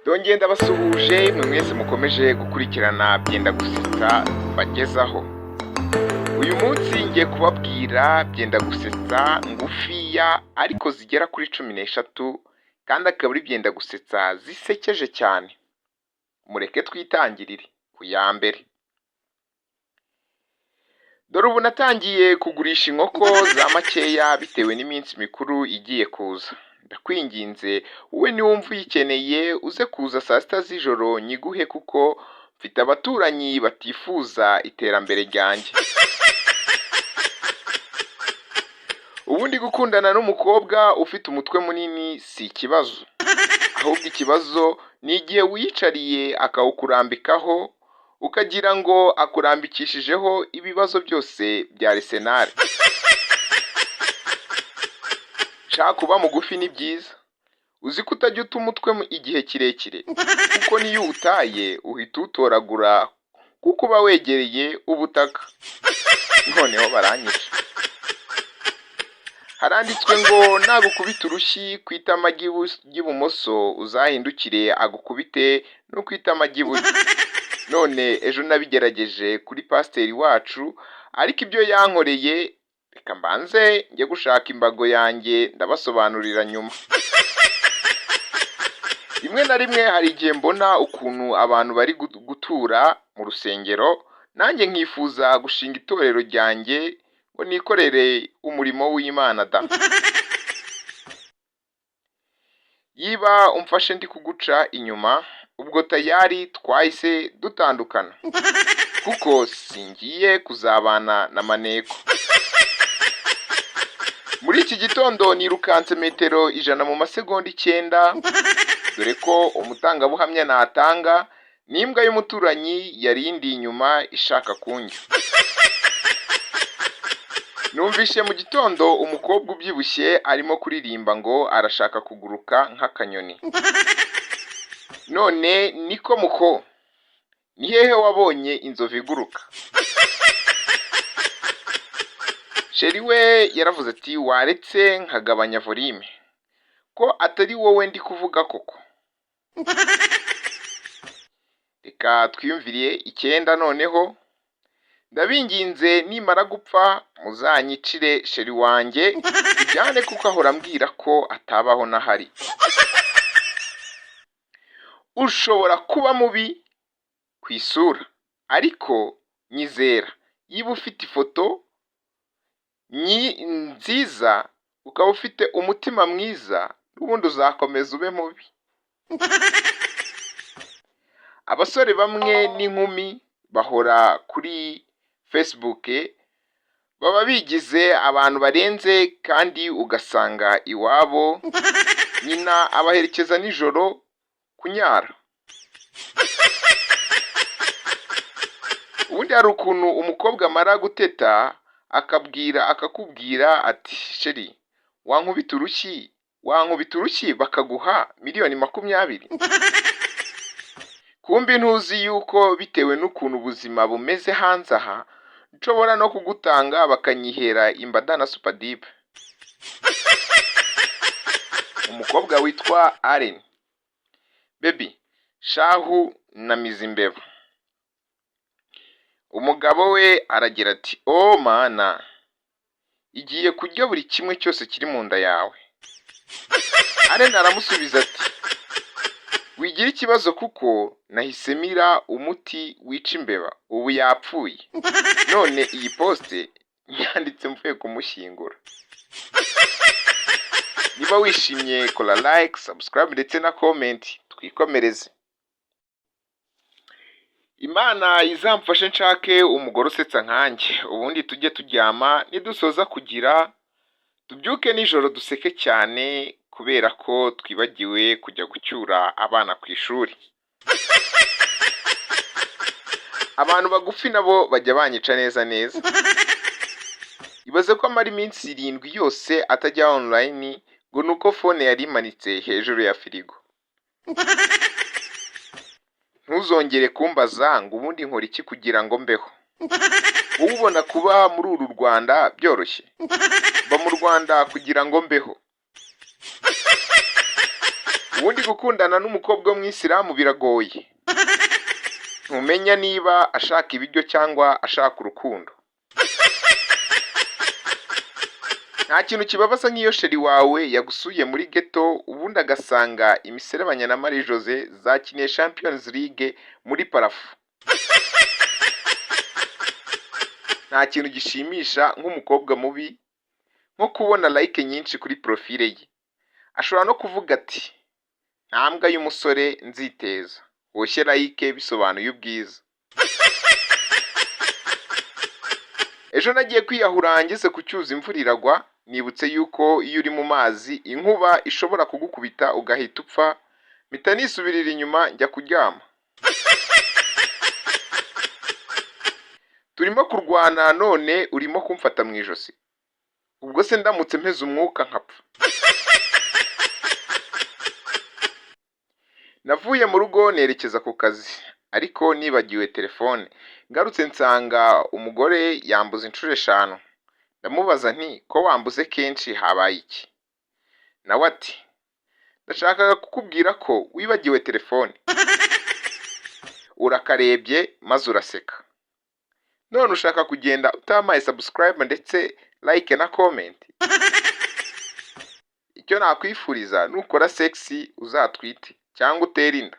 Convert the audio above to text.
Dongeye ndabasuhuje mwe mwese mukomeje gukurikirana byenda gusetsa bagezaho. Uyu munsi ngiye kubabwira byenda gusetsa ngufiya ariko zigera kuri 13 kandi akaba ari byenda gusetsa zisekeje cyane. Mureke twitangirire ku ya mbere. Dore ubu natangiye kugurisha inkoko za makeya bitewe n'iminsi mikuru igiye kuza. Ndakwinginze wowe niwumva uyikeneye uze kuza saa sita z'ijoro nyiguhe kuko mfite abaturanyi batifuza iterambere ryanjye. Ubundi gukundana n'umukobwa ufite umutwe munini si ikibazo, ahubwo ikibazo ni igihe wiyicariye akawukurambikaho ukagira ngo akurambikishijeho ibibazo byose bya Arsenal. Shaka kuba mugufi ni byiza, uzi ko utajya uta umutwe igihe kirekire kuko niyo utaye uhita utoragura kuko uba wegereye ubutaka. Noneho baranyica. Haranditswe ngo nagukubita urushyi ku itama ry'ibumoso uzahindukire agukubite no ku itama ry'iburyo. None ejo nabigerageje kuri pasiteri wacu ariko ibyo yankoreye reka mbanze njye gushaka imbago yanjye ndabasobanurira nyuma. Rimwe na rimwe hari igihe mbona ukuntu abantu bari gutura mu rusengero, nanjye nkifuza gushinga itorero ryanjye ngo nikorere umurimo w'Imana da. Yiba umfashe ndi kuguca inyuma ubwo tayari twahise dutandukana kuko singiye kuzabana na maneko. Muri iki gitondo nirukanse metero 100 mu masegonda 9, dore ko umutangabuhamya natanga n'imbwa y'umuturanyi yarindi inyuma ishaka kunjya. Numvishe mu gitondo umukobwa ubyibushye arimo kuririmba ngo arashaka kuguruka nk'akanyoni. None niko muko, ni hehe wabonye inzovu iguruka? Sheri we yaravuze ati waretse nkagabanya volume ko atari wowe ndi kuvuga koko. Reka twiyumviriye 9 noneho. Ndabinginze nimara gupfa muzanyicire sheri wanjye ijyane kuko ahora ambwira ko atabaho nahari. Ushobora kuba mubi ku isura ariko nyizera yiba ufite ifoto nziza ukaba ufite umutima mwiza n'ubundi uzakomeza ube mubi. Abasore bamwe n'inkumi bahora kuri Facebook baba bigize abantu barenze kandi ugasanga iwabo nyina abaherekeza nijoro kunyara. Ubundi hari ukuntu umukobwa amara guteta akakubwira ati sheri wankubita urushyi bakaguha miliyoni 20. Kumbi ntuzi yuko bitewe n'ukuntu ubuzima bumeze hanze aha nshobora no kugutanga bakanyihera imbada na supadipe. Umukobwa witwa Allen baby shahu na mizimbeba. Umugabo we aragira ati oh mana igiye kurya buri kimwe cyose kiri mu nda yawe. Allen aramusubiza ati wigira ikibazo kuko nahise mira umuti wica imbeba ubu yapfuye. None iyi poste nyanditse mvuye kumushyingura. Niba wishimye kora like, subscribe ndetse na comment twikomereze. Imana izamfashe nshake umugore usetsa nkanjye ubundi tujye turyama nidusoza kugira tubyuke nijoro duseke cyane kubera ko twibagiwe kujya gucyura abana ku ishuri. Abantu bagufi nabo bajya banyica neza neza. Ibaze ko amara iminsi 7 yose atajya online ngo nuko phone yari imanitse hejuru ya firigo. Ntuzongere kumbaza ngo ubundi nkora iki kugira ngo mbeho. Wowe ubona kuba muri uru Rwanda byoroshye? Ba mu Rwanda kugira ngo mbeho. ubundi gukundana n'umukobwa w'umwisilamu biragoye, ntumenya niba ashaka ibiryo cyangwa ashaka urukundo. Nta kintu kibabaza nk'iyo sheri wawe yagusuye muri ghetto ubundi agasanga imiserebanya na Marie Jose zakiniye Champions League muri parafu. Nta kintu gishimisha nk'umukobwa mubi nko kubona like nyinshi kuri profile ye. Ashobora no kuvuga ati nta mbwa y'umusore nziteza, woshye like bisobanuye ubwiza. Ejo nagiye kwiyahura ngeze ku cyuzi imvura iragwa, nibutse yuko iyo uri mu mazi inkuba ishobora kugukubita ugahita upfa, mpita nisubirira inyuma njya kuryama. Turimo kurwana none urimo kumfata mu ijosi, ubwo se ndamutse mpeze umwuka nkapfa. Navuye mu rugo nerekeza ku kazi ariko nibagiwe telefone, ngarutse nsanga umugore yambuze inshuro 5. Ndamubaza nti ko wambuze kenshi habaye iki? Nawe ati ndashaka kukubwira ko wibagiwe telefone. Urakarebye maze uraseka, none ushaka kugenda utamaye subscribe ndetse like na comment. Icyo nakwifuriza nukora sexy uzatwite cyangwa utere inda.